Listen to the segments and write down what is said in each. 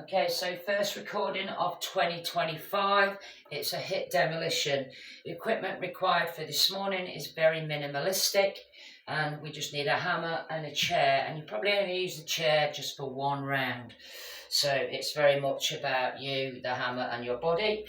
Okay, so first recording of 2025. It's a Hiit Demolition. The equipment required for this morning is very minimalistic, and we just need a hammer and a chair, and you probably only use the chair just for one round. So it's very much about you, the hammer, and your body.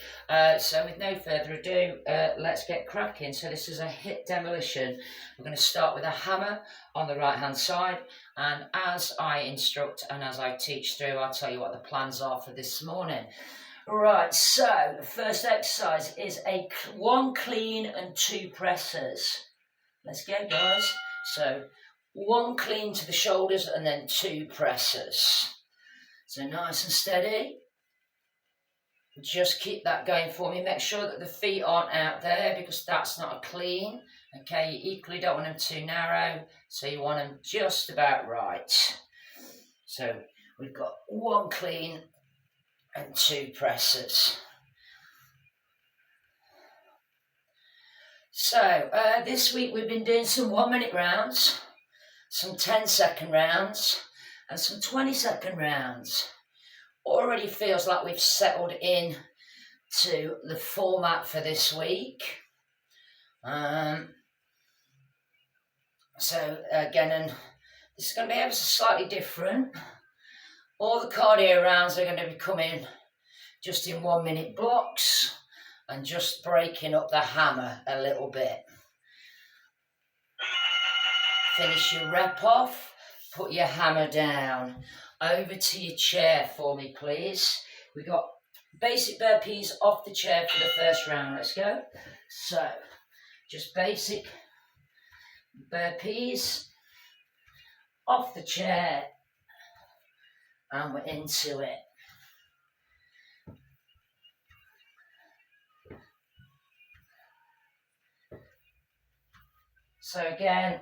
So with no further ado, let's get cracking. So this is a Hiit Demolition. We're going to start with a hammer on the right hand side, and as I instruct and as I teach through, I'll tell you what the plans are for this morning. Right, so the first exercise is one clean and two presses. Let's go, guys. So one clean to the shoulders and then two presses. So nice and steady. Just keep that going for me. Make sure that the feet aren't out there because that's not a clean. Okay, you equally don't want them too narrow, so you want them just about right. So we've got one clean and two presses. So this week we've been doing some 1 minute rounds, some 10-second rounds, and some 20-second rounds. Already feels like we've settled in to the format for this week. So again, and this is going to be ever so slightly different. All the cardio rounds are going to be coming just in 1 minute blocks and just breaking up the hammer a little bit. Finish your rep off, put your hammer down. Over to your chair for me, please. We've got basic burpees off the chair for the first round. Let's go. So, just basic burpees off the chair, and we're into it. So again,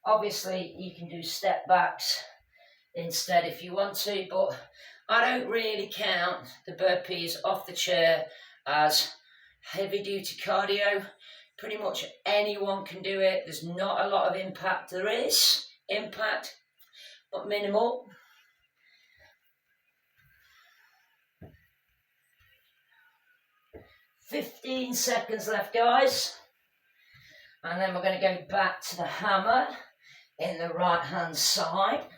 obviously you can do step backs instead if you want to, but I don't really count the burpees off the chair as heavy duty cardio. Pretty much anyone can do it. There's not a lot of impact. There is impact, but minimal. "15 seconds left, guys. And then we're going to go back to the hammer in the right hand side.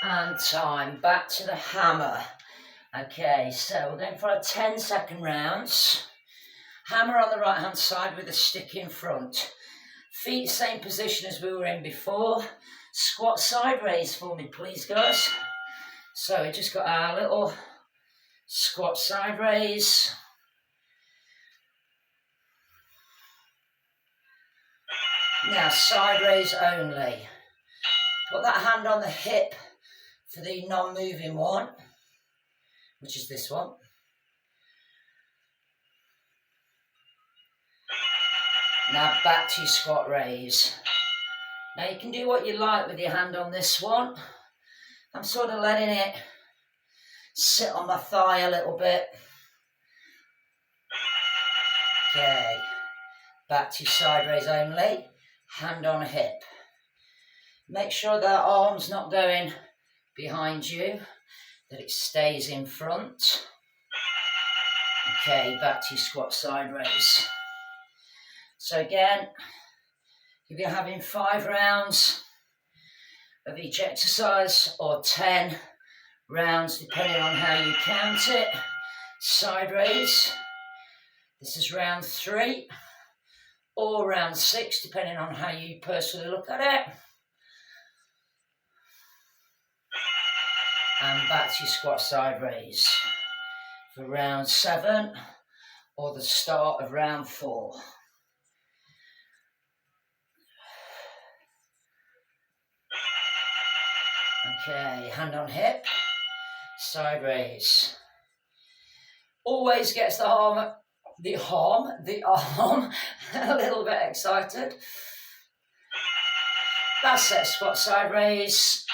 And time, back to the hammer. Okay, so we're going for our 10-second rounds. Hammer on the right hand side with a stick in front. Feet same position as we were in before. Squat side raise for me, please, guys. So we just got our little squat side raise. Now side raise only. Put that hand on the hip for the non-moving one, which is this one. Now back to your squat raise. Now you can do what you like with your hand on this one. I'm sort of letting it sit on my thigh a little bit. Okay, back to your side raise only, hand on hip. Make sure that arm's not going behind you, that it stays in front. Okay, back to your squat side raise. So again, if you're having 5 rounds of each exercise or 10 rounds, depending on how you count it, side raise. This is round 3 or round 6, depending on how you personally look at it. And back to your squat side raise for round 7 or the start of round 4. Okay, hand on hip, side raise. Always gets the arm a little bit excited. That's it, squat side raise.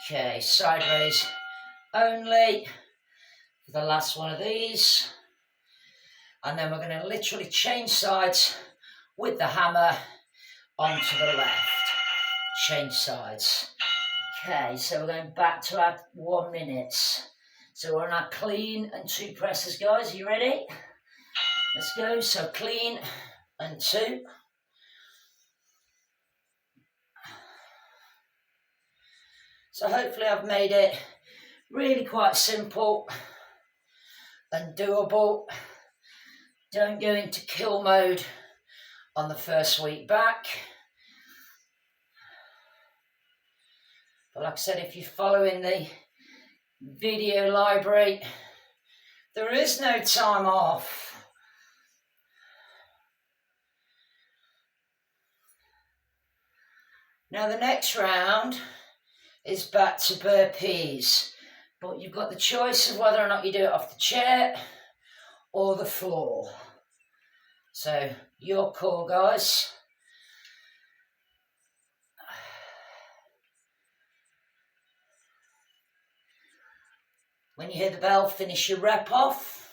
Okay, sideways only for the last one of these. And then we're going to literally change sides with the hammer onto the left. Change sides. Okay, so we're going back to our 1 minute. So we're on our clean and 2 presses, guys. Are you ready? Let's go. So clean and 2. So hopefully I've made it really quite simple and doable. Don't go into kill mode on the first week back. But like I said, if you're following the video library, there is no time off. Now the next round is back to burpees, but you've got the choice of whether or not you do it off the chair or the floor. So your call, guys. When you hear the bell, finish your rep off.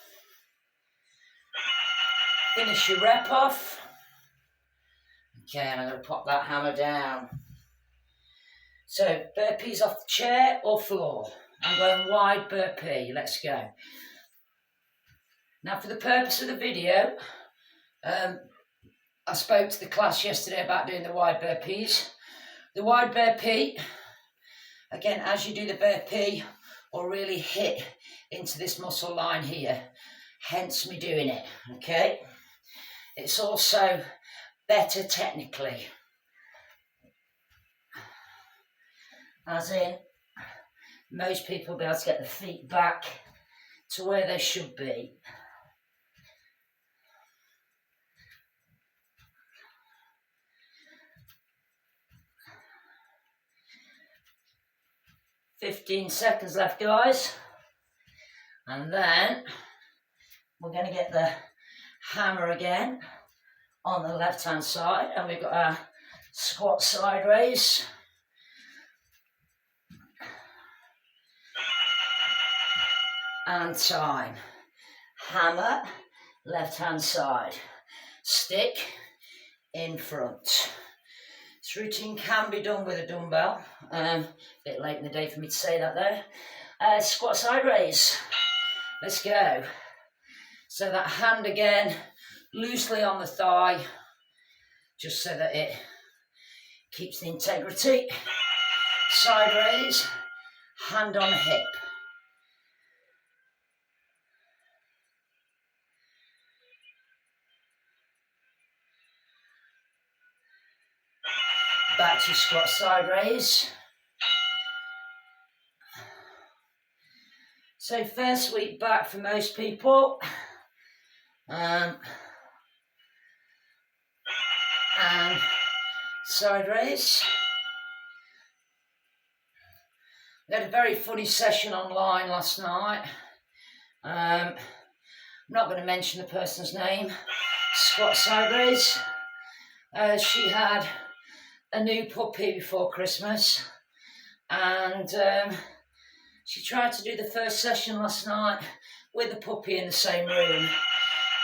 Finish your rep off. Okay, and I'm going to pop that hammer down. So, burpees off the chair or floor. I'm going wide burpee. Let's go. Now, for the purpose of the video, I spoke to the class yesterday about doing the wide burpees. The wide burpee, again, as you do the burpee, will really hit into this muscle line here, hence me doing it, okay? It's also better technically, as in most people will be able to get the feet back to where they should be. "15 seconds left, guys, and then we're going to get the hammer again on the left hand side, and we've got our squat sideways. And time. Hammer, left hand side. Stick in front. This routine can be done with a dumbbell. A bit late in the day for me to say that there. Squat sideways. Let's go. So that hand again, loosely on the thigh, just so that it keeps the integrity. Sideways, hand on hip. Back to squat sideways. So first week back for most people. And sideways. We had a very funny session online last night. I'm not going to mention the person's name. Squat sideways. She had a new puppy before Christmas, and she tried to do the first session last night with the puppy in the same room,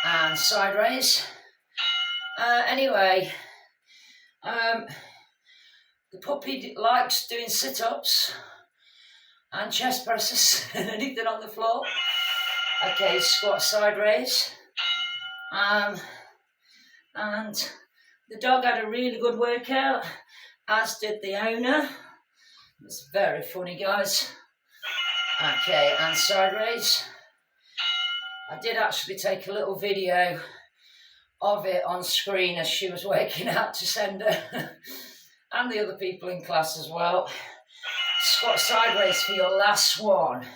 and sideways. Anyway, the puppy likes doing sit-ups and chest presses and anything on the floor. Okay, squat sideways. And the dog had a really good workout, as did the owner. It's very funny, guys. Okay, and sideways. I did actually take a little video of it on screen as she was waking up to send her, and the other people in class as well. Squat sideways for your last one.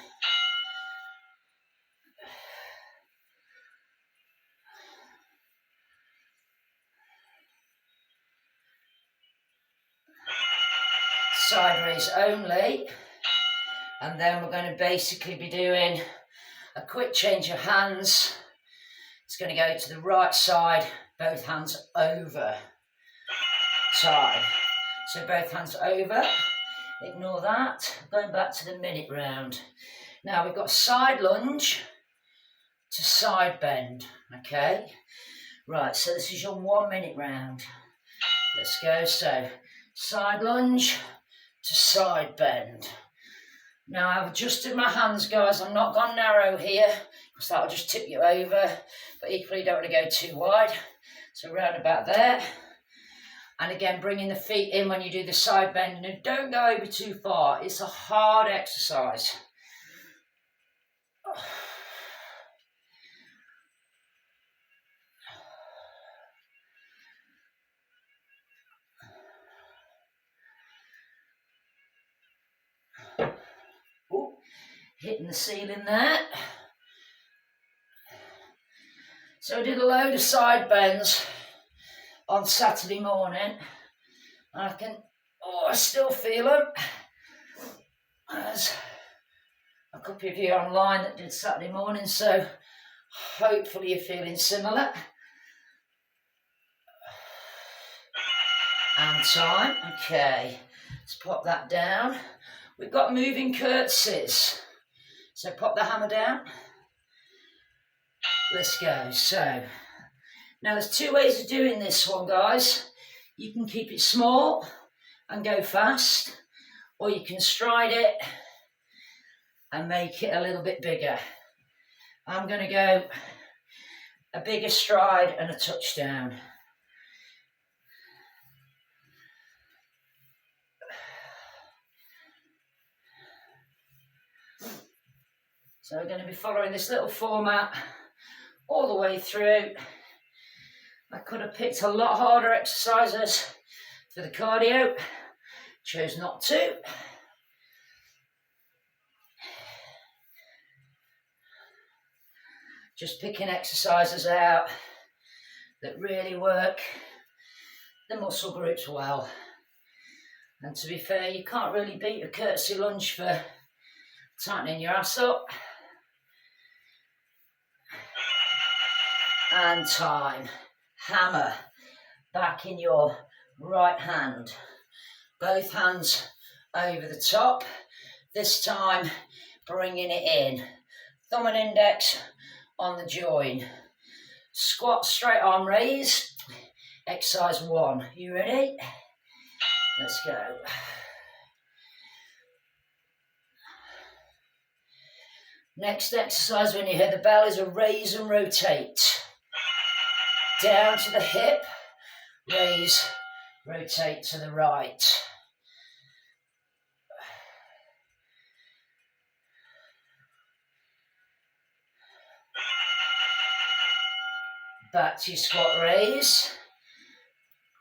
Sideways only, and then we're going to basically be doing a quick change of hands. It's going to go to the right side, both hands over. Time. So both hands over. Ignore that. Going back to the minute round. Now we've got side lunge to side bend, okay? Right, so this is your 1 minute round. Let's go. So side lunge to side bend. Now I've adjusted my hands, guys. I'm not gone narrow here because that'll just tip you over, but equally you don't want to go too wide. So round about there. And again, bringing the feet in when you do the side bend, and don't go over too far. It's a hard exercise. Ooh, hitting the ceiling there. So I did a load of side bends on Saturday morning. I still feel them. There's a couple of you online that did Saturday morning, so hopefully you're feeling similar. And time, okay. Let's pop that down. We've got moving curtsies. So pop the hammer down. Let's go. So, now there's two ways of doing this one, guys. You can keep it small and go fast, or you can stride it and make it a little bit bigger. I'm going to go a bigger stride and a touchdown. So we're going to be following this little format all the way through. I could have picked a lot harder exercises for the cardio, chose not to. Just picking exercises out that really work the muscle groups well. And to be fair, you can't really beat a curtsy lunge for tightening your ass up. And time. Hammer back in your right hand. Both hands over the top. This time, bringing it in. Thumb and index on the join. Squat, straight arm raise. Exercise 1. You ready? Let's go. Next exercise, when you hear the bell, is a raise and rotate. Down to the hip, raise, rotate to the right. Back to your squat raise.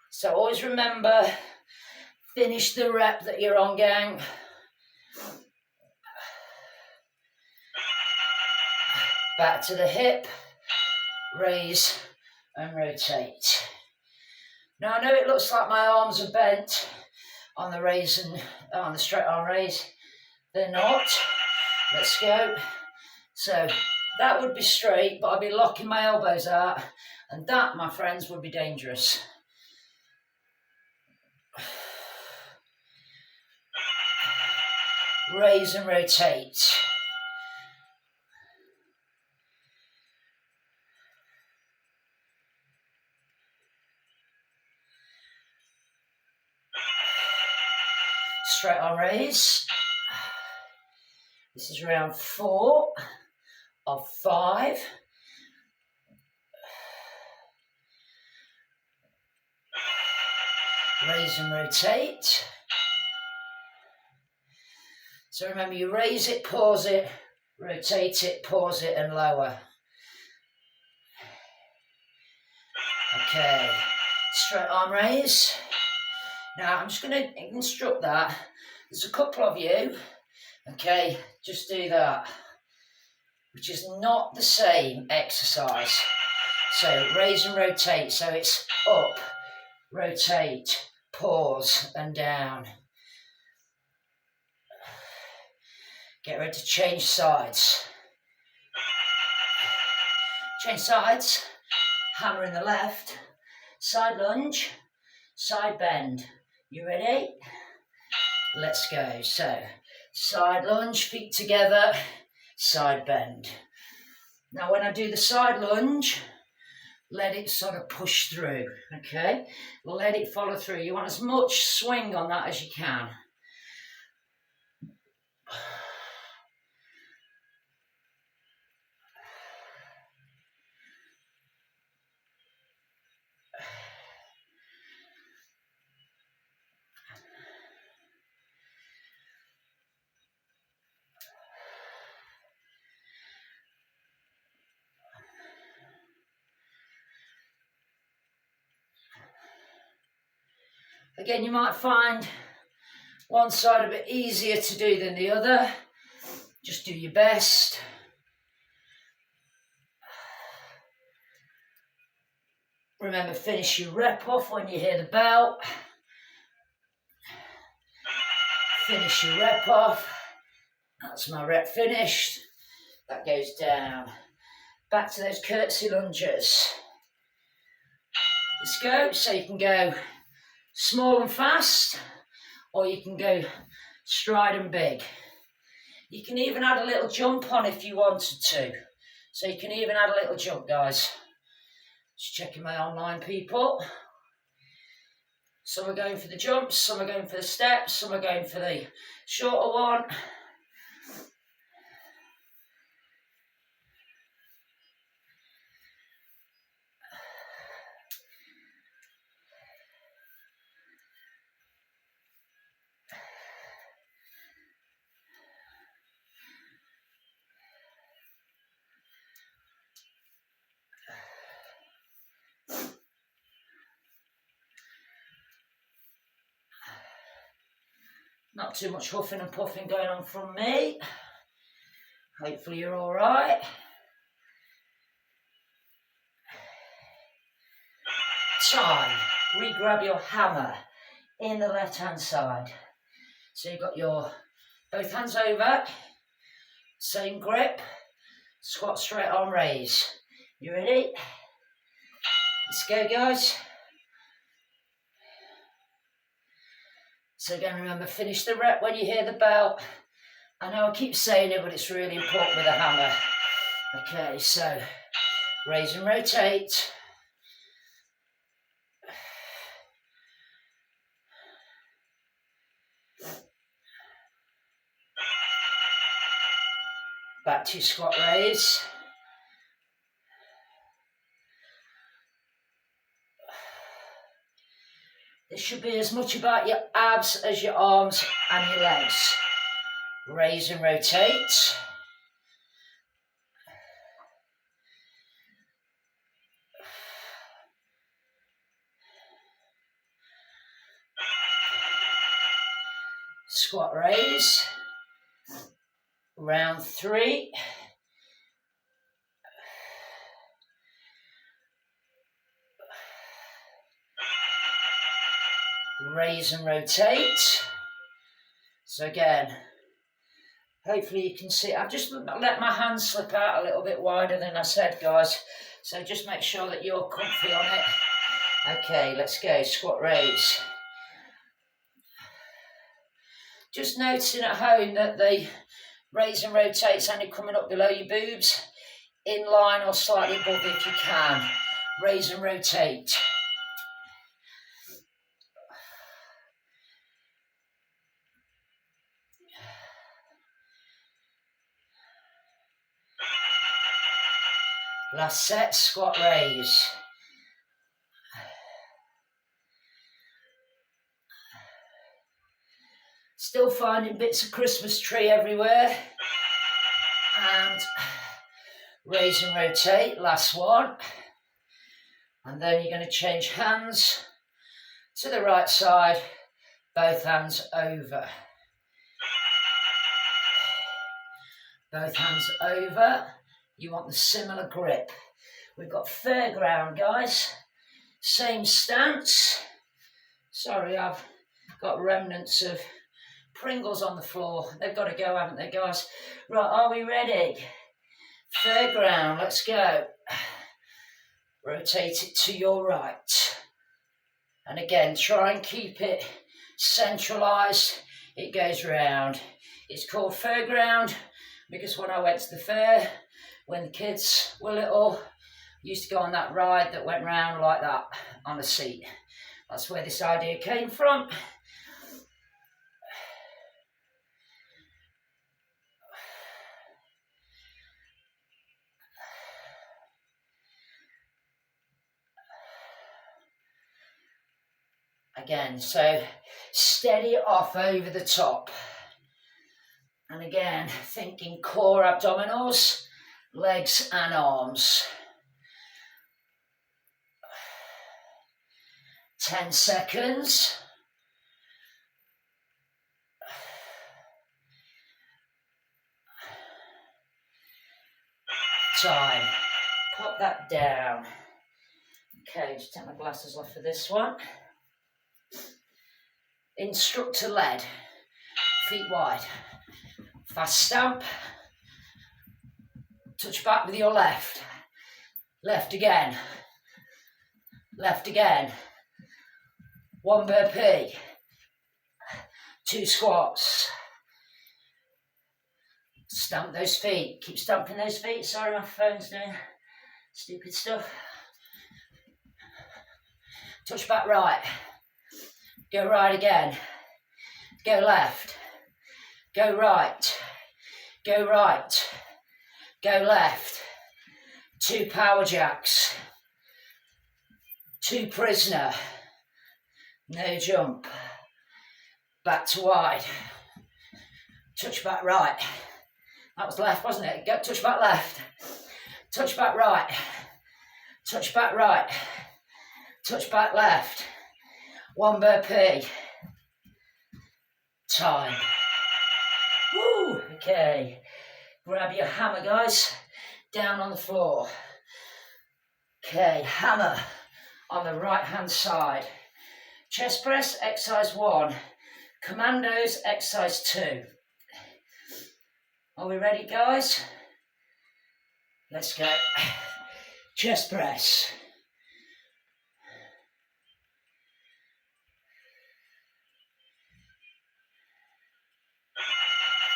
So always remember, finish the rep that you're on, gang. Back to the hip, raise and rotate. Now I know it looks like my arms are bent on the raise and on the straight arm raise. They're not. Let's go. So that would be straight, but I'd be locking my elbows out, and that, my friends, would be dangerous. Raise and rotate. Straight arm raise. This is round 4 of 5. Raise and rotate. So remember, you raise it, pause it, rotate it, pause it, and lower. Okay, straight arm raise. Now I'm just going to instruct that. There's a couple of you, okay, just do that, which is not the same exercise. So raise and rotate, so it's up, rotate, pause, and down. Get ready to change sides. Change sides, hammer in the left, side lunge, side bend. You ready? Let's go. So, side lunge, feet together, side bend. Now when I do the side lunge, let it sort of push through, okay? Let it follow through. You want as much swing on that as you can. Again, you might find one side a bit easier to do than the other. Just do your best. Remember, finish your rep off when you hear the bell. Finish your rep off. That's my rep finished. That goes down. Back to those curtsy lunges. Let's go. So you can go small and fast, or you can go stride and big. You can even add a little jump on if you wanted to. So you can even add a little jump, guys. Just checking my online people. Some are going for the jumps, some are going for the steps, some are going for the shorter one. Not too much huffing and puffing going on from me. Hopefully you're all right. Time. Re-grab your hammer in the left-hand side. So you've got your both hands over, same grip, squat straight arm raise. You ready? Let's go, guys. So again, remember, finish the rep when you hear the bell. I know I keep saying it, but it's really important with a hammer. Okay, so raise and rotate. Back to your squat raise. This should be as much about your abs as your arms and your legs. Raise and rotate. Squat raise. Round 3. Raise and rotate. So again, hopefully you can see, I've just let my hands slip out a little bit wider than I said, guys. So just make sure that you're comfy on it. Okay, let's go, squat raise. Just noticing at home that the raise and rotate's only coming up below your boobs, in line or slightly above if you can. Raise and rotate. Last set, squat raise. Still finding bits of Christmas tree everywhere. And raise and rotate, last one. And then you're going to change hands to the right side, both hands over. Both hands over. You want the similar grip. We've got fairground, guys. Same stance. Sorry, I've got remnants of Pringles on the floor. They've got to go, haven't they, guys? Right, are we ready? Fairground, let's go. Rotate it to your right. And again, try and keep it centralised it goes round. It's called fairground because when I went to the fair, when the kids were little, I used to go on that ride that went round like that on a seat. That's where this idea came from. Again, so steady off over the top. And again, thinking core abdominals, legs and arms. 10 seconds. Time. Pop that down. Okay, just take my glasses off for this one. Instructor led, feet wide. Fast stamp. Touch back with your left. Left again. Left again. 1 burpee. 2 squats. Stamp those feet. Keep stamping those feet. Sorry, my phone's doing stupid stuff. Touch back right. Go right again. Go left. Go right. Go right. Go left. 2 power jacks. 2 prisoner. No jump. Back to wide. Touch back right. That was left, wasn't it? Go, touch back left. Touch back right. Touch back right. Touch back left. 1 burpee. Time. Woo! Okay. Grab your hammer, guys. Down on the floor. Okay, hammer on the right hand side. Chest press, exercise 1. Commandos, exercise 2. Are we ready, guys? Let's go. Chest press.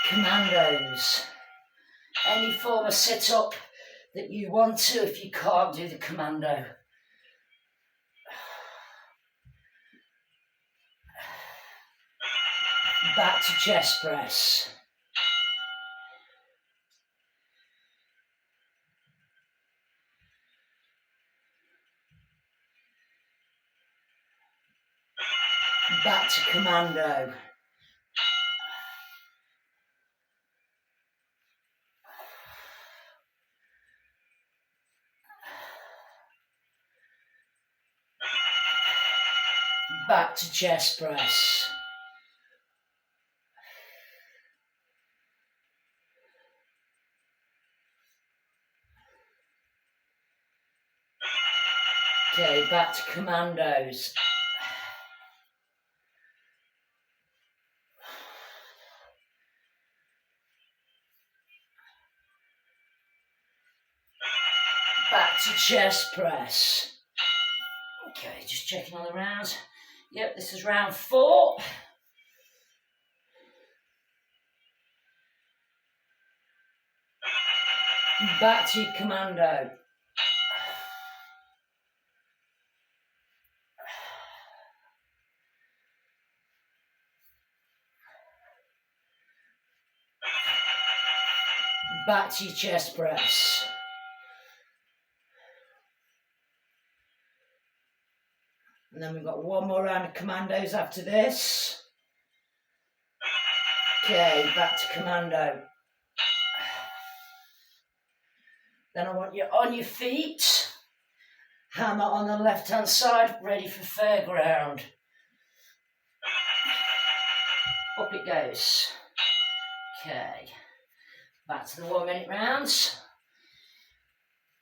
Commandos. Any form of sit-up that you want to if you can't do the commando. Back to chest press. Back to commando. Back to chest press. Okay, back to commandos. Back to chest press. Okay, just checking on the rounds. Yep, this is round 4. Back to commando. Back to your chest press. And then we've got 1 more round of commandos after this. Okay, back to commando. Then I want you on your feet. Hammer on the left hand side, ready for fairground. Up it goes. Okay. Back to the 1 minute rounds.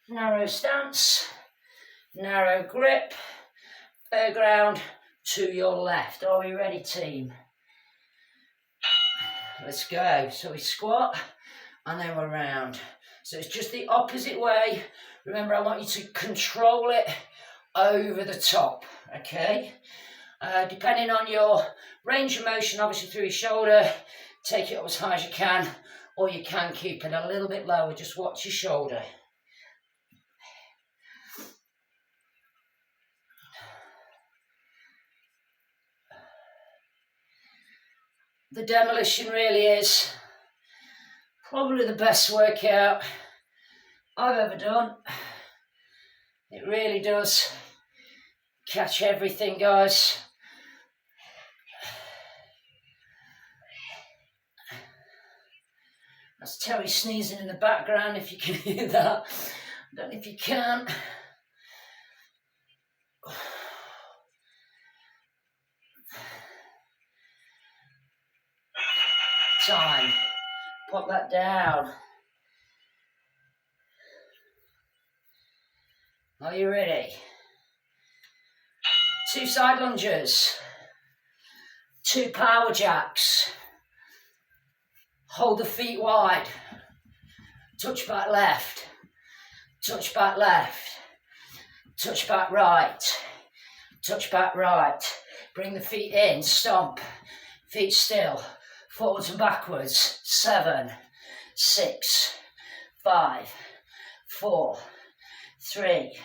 Narrow stance. Narrow grip. Fairground to your left. Are we ready, team? Let's go. So we squat and then we're round. So it's just the opposite way. Remember, I want you to control it over the top, okay? Depending on your range of motion, obviously through your shoulder, take it up as high as you can, or you can keep it a little bit lower. Just watch your shoulder. The demolition really is probably the best workout I've ever done. It really does catch everything, guys. That's Terry sneezing in the background, if you can hear that. I don't know if you can. Time. Pop that down. Are you ready? 2 side lunges. 2 power jacks. Hold the feet wide. Touch back left. Touch back left. Touch back right. Touch back right. Bring the feet in. Stomp. Feet still. Forwards and backwards. 7, 6, 5, 4, 3,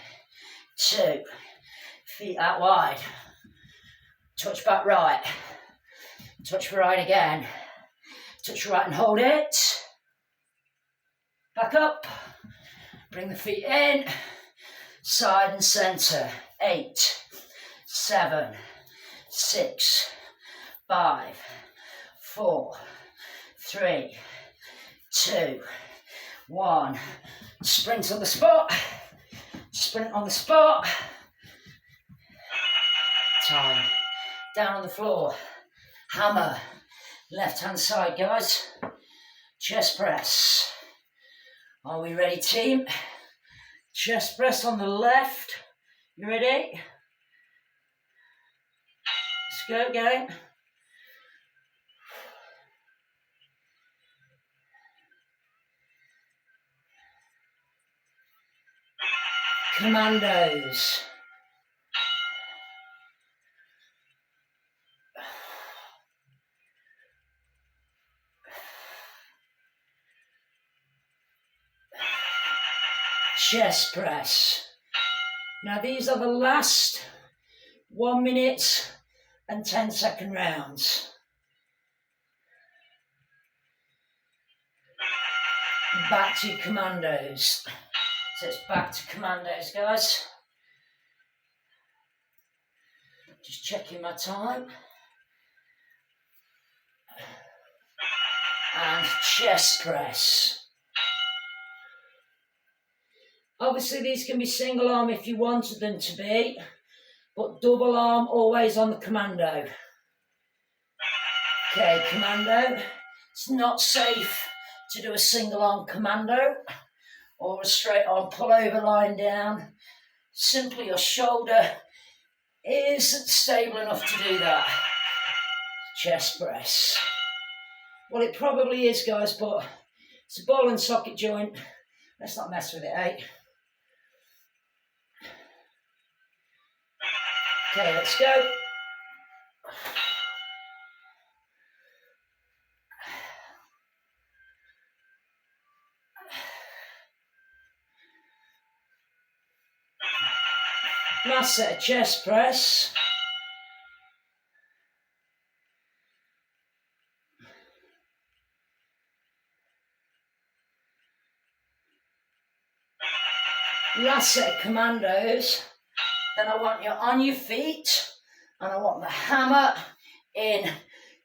2. Feet out wide. Touch back right. Touch right again. Touch right and hold it. Back up. Bring the feet in. Side and centre. 8, 7, 6, 5, 4, 3, 2, 1. Sprint on the spot. Sprint on the spot. Time. Down on the floor. Hammer. Left hand side, guys. Chest press. Are we ready, team? Chest press on the left. You ready? Let's go again. Commandos. Chest press. Now these are the last 1 minute and 10-second rounds. Back to commandos. So it's back to commandos, guys. Just checking my time. And chest press. Obviously these can be single arm if you wanted them to be, but double arm always on the commando. Okay, commando. It's not safe to do a single arm commando or a straight arm pull over lying down. Simply your shoulder isn't stable enough to do that. Chest press. Well, it probably is, guys, but it's a ball and socket joint. Let's not mess with it, eh? Okay, let's go. Last set of chest press. Last set of commandos. Then I want you on your feet and I want the hammer in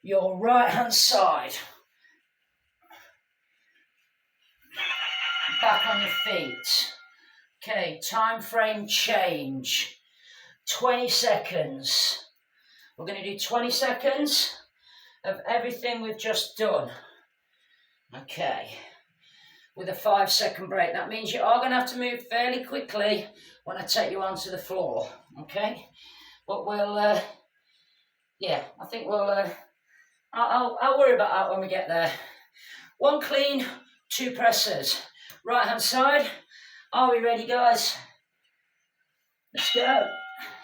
your right hand side. Back on your feet. Okay, time frame change. 20 seconds. We're going to do 20 seconds of everything we've just done. Okay. With a 5-second break. That means you are going to have to move fairly quickly when I take you onto the floor, okay? But we'll, yeah, I think we'll, I'll worry about that when we get there. 1 clean, 2 presses. Right hand side. Are we ready, guys? Let's go.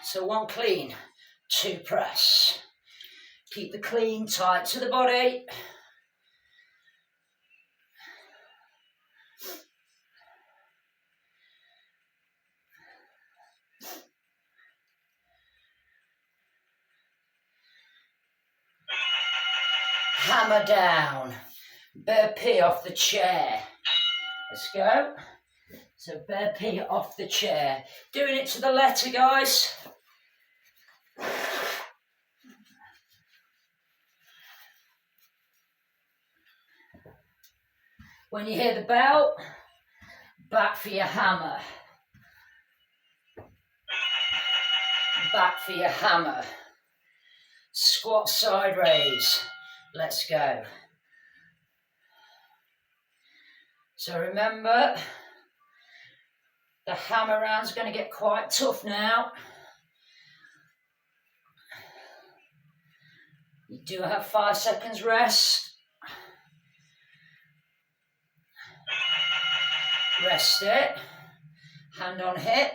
So 1 clean, 2 press. Keep the clean tight to the body. Hammer down. Burpee off the chair. Let's go. So burpee off the chair. Doing it to the letter, guys. When you hear the bell, back for your hammer. Back for your hammer. Squat side raise. Let's go. So remember, the hammer round's going to get quite tough now. You do have 5 seconds rest. Rest it. Hand on hip.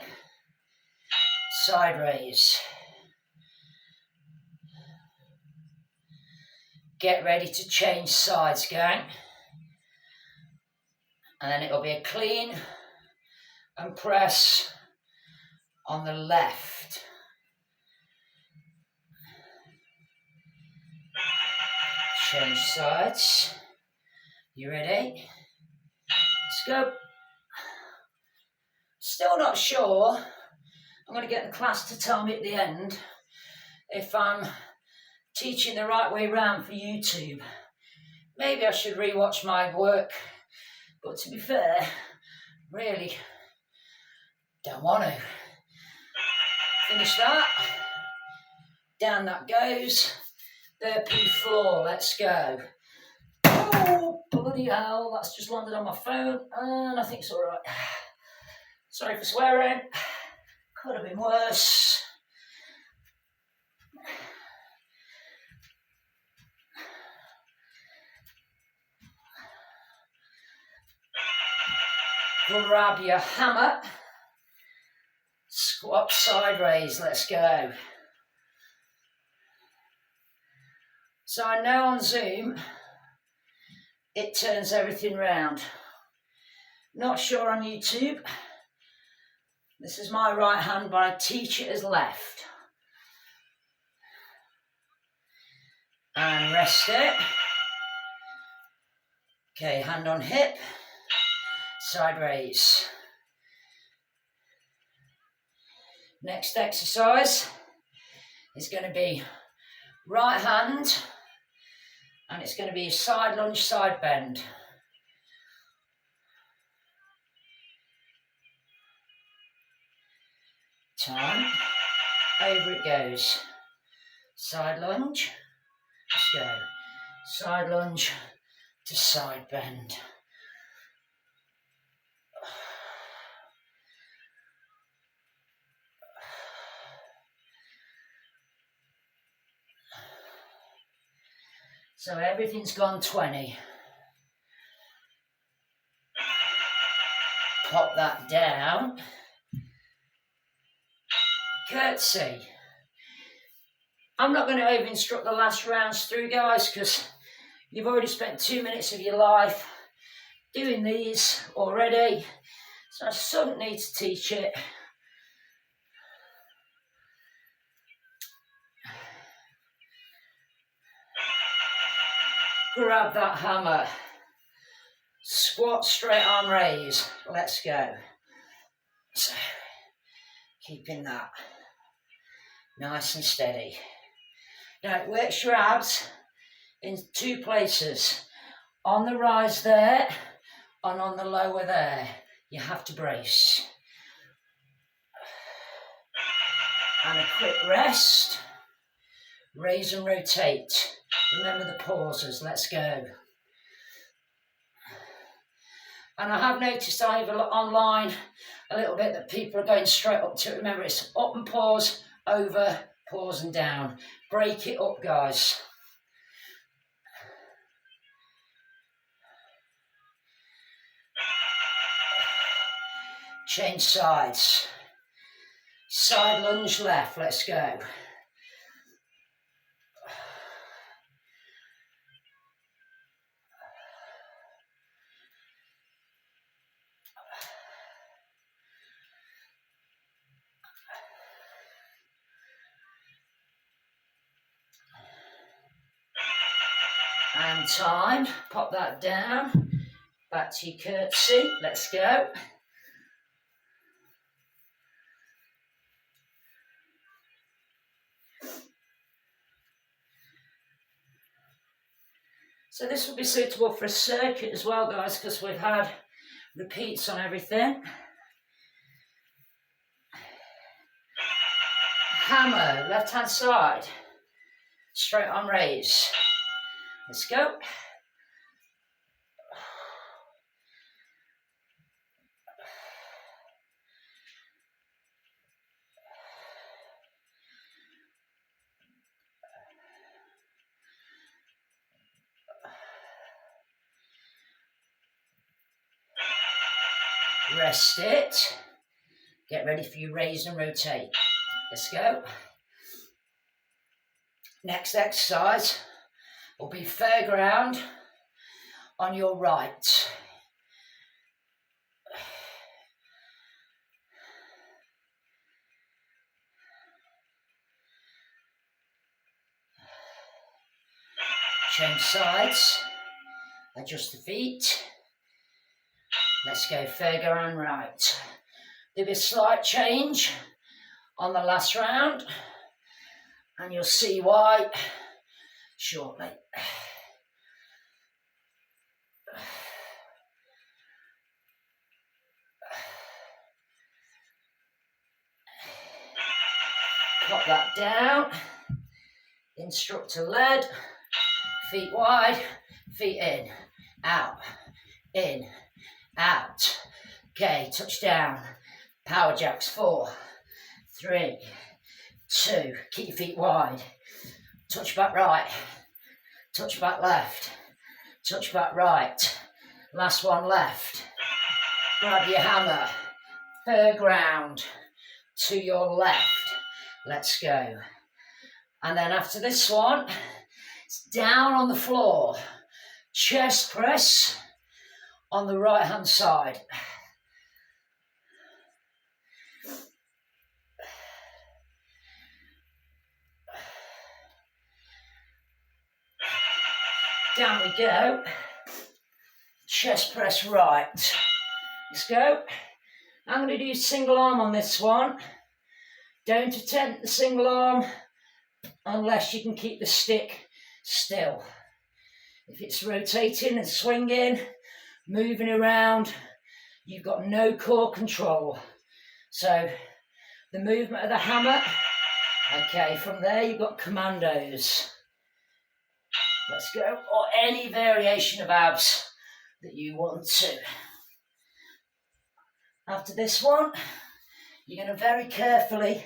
Side raise. Get ready to change sides, gang. And then it'll be a clean and press on the left. Change sides. You ready? Let's go. Still not sure. I'm going to get the class to tell me at the end if I'm teaching the right way round for YouTube. Maybe I should rewatch my work, but to be fair, really don't want to. Finish that. Down that goes. Burpee floor, let's go. Oh, bloody hell, that's just landed on my phone, and I think it's all right. Sorry for swearing. Could have been worse. Grab your hammer. Squat side raise, let's go. So I know on Zoom, it turns everything round. Not sure on YouTube. This is my right hand, but I teach it as left. And rest it. Okay, hand on hip. Side raise. Next exercise is going to be right hand, and it's going to be a side lunge, side bend. Time. Over it goes. Side lunge. Let's go. Side lunge to side bend. So everything's gone 20. Pop that down. Curtsy. I'm not going to over instruct the last rounds through, guys, because you've already spent 2 minutes of your life doing these already. So I don't need to teach it. Grab that hammer. Squat, straight arm raise. Let's go. So, keeping that nice and steady. Now it works your abs in 2 places. On the rise there, and on the lower there. You have to brace. And a quick rest. Raise and rotate. Remember the pauses. Let's go. And I have noticed online a little bit that people are going straight up to it. Remember, it's up and pause, over, pause and down. Break it up, guys. Change sides. Side lunge left, let's go. And time. Pop that down. Back to your curtsy. Let's go. So this will be suitable for a circuit as well, guys, because we've had repeats on everything. Hammer, left hand side. Straight on raise. Let's go. Rest it. Get ready for your raise and rotate. Let's go. Next exercise will be fairground on your right. Change sides. Adjust the feet. Let's go fairground right. There'll be a slight change on the last round, and you'll see why shortly. Pop that down. Instructor led. Feet wide, feet in, out, in, out. Okay, touch down. Power jacks, 4, 3, 2. Keep your feet wide. Touch back right. Touch back left. Touch back right. Last one left. Grab your hammer. Fairground to your left. Let's go. And then after this one, it's down on the floor. Chest press on the right hand side. Down we go. Chest press right. Let's go. I'm going to do single arm on this one. Don't attempt the single arm unless you can keep the stick still. If it's rotating and swinging, moving around, you've got no core control. So the movement of the hammer, okay, from there you've got commandos. Let's go, or any variation of abs that you want to. After this one, you're going to very carefully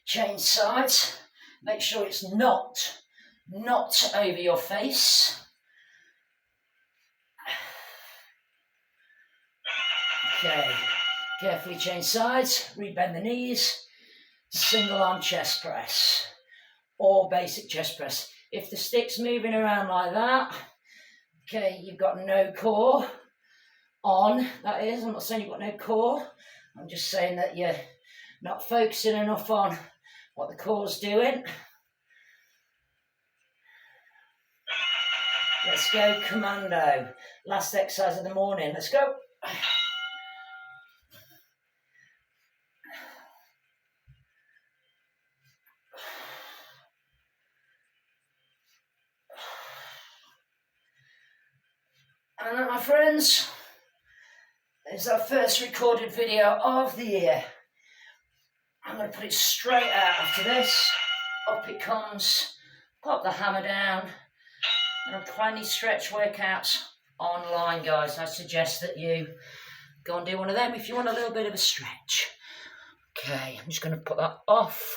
change sides. Make sure it's not over your face. Okay, carefully change sides, rebend the knees, single arm chest press, or basic chest press. If the stick's moving around like that, okay, you've got no core on, that is. I'm not saying you've got no core, I'm just saying that you're not focusing enough on what the core's doing. Let's go commando. Last exercise of the morning, let's go. And that, my friends, is our first recorded video of the year. I'm going to put it straight out after this. Up it comes. Pop the hammer down. There are plenty stretch workouts online, guys. I suggest that you go and do one of them if you want a little bit of a stretch. Okay, I'm just going to put that off.